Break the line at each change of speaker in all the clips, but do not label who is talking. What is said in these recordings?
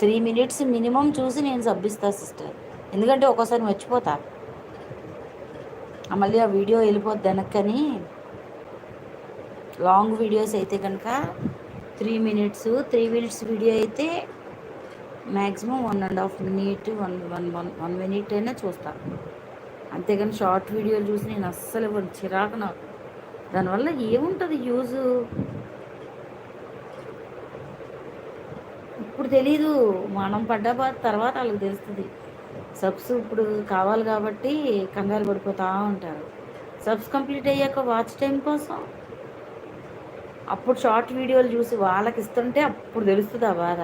3 minutes minimum చూసి నేను సబ్బిస్తా sister. ఎందుకంటే ఒక్కోసారి మర్చిపోతా, మళ్ళీ ఆ వీడియో వెళ్ళిపోద్ది వెనక్కని. లాంగ్ వీడియోస్ అయితే కనుక 3 minutes వీడియో అయితే మ్యాక్సిమం 1.5 minute, 1 minute అయినా చూస్తా. అంతేగాని షార్ట్ వీడియోలు చూసి నేను అస్సలు ఇవ్వను, చిరాకు నాకు. దానివల్ల ఏముంటుంది యూజు? ఇప్పుడు తెలీదు, మనం పడ్డ బాధ తర్వాత వాళ్ళకి తెలుస్తుంది. సబ్స్ ఇప్పుడు కావాలి కాబట్టి కంగారు పడిపోతూ ఉంటారు. సబ్స్ కంప్లీట్ అయ్యాక వాచ్ టైం కోసం అప్పుడు షార్ట్ వీడియోలు చూసి వాళ్ళకి ఇస్తుంటే అప్పుడు తెలుస్తుంది ఆ బాధ.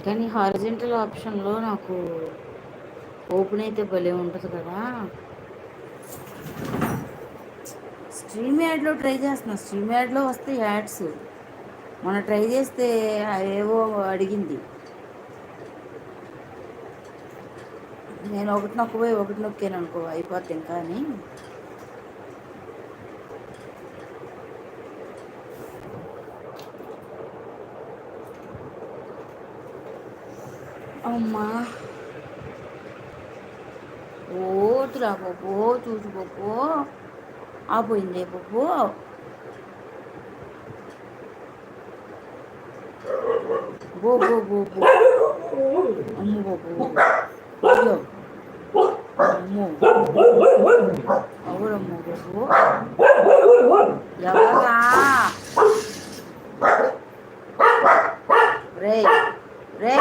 కానీ హారిజెంటల్ ఆప్షన్లో నాకు ఓపెన్ అయితే భలే ఉంటుంది కదా. స్ట్రీమ్ యాడ్లో ట్రై చేస్తున్నా, స్ట్రీమ్ యాడ్లో వస్తే యాడ్స్ మొన్న ట్రై చేస్తే ఏవో అడిగింది. నేను ఒకటి నొక్కబోయి ఒకటి నొక్కాను అనుకో, అయిపోద్ది ఇంకా అని. అమ్మా ఓతురా పప్పు, చూసి పప్పు ఆపోయిందే పప్పు. బో బో బో బో అమ్మ బాబు, అయ్యో అమ్మో అవురమ్మ బాబు, ఎవరా రే రే,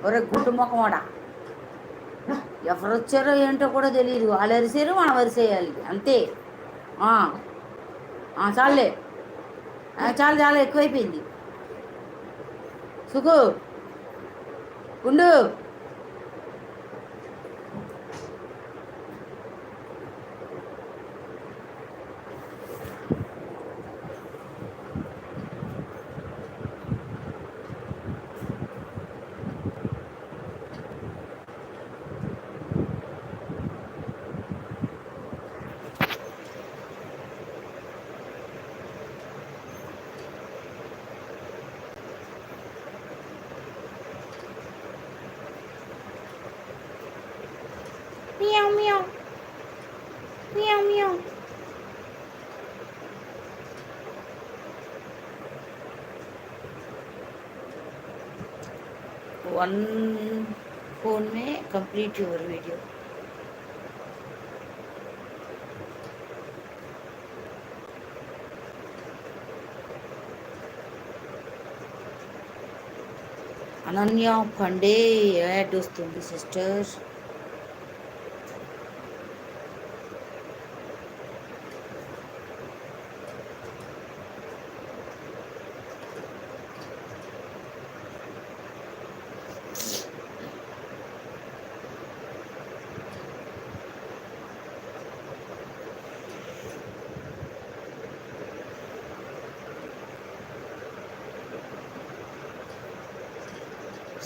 ఒరే గుడ్డు మొక్కమాడా, ఎవరు వచ్చారో ఏంటో కూడా తెలియదు. వాళ్ళు అరిసేరు, మనం అరిసేయాలి అంతే. చాలే, చాలా చాలా ఎక్కువైపోయింది. సుఖు ఉండు. Meow meow. Meow meow. One phone में complete your video. అనన్య పండే యాడ్ వస్తుంది sister.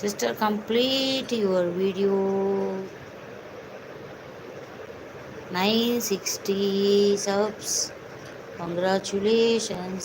Sister, complete your video. 960 subs. Congratulations.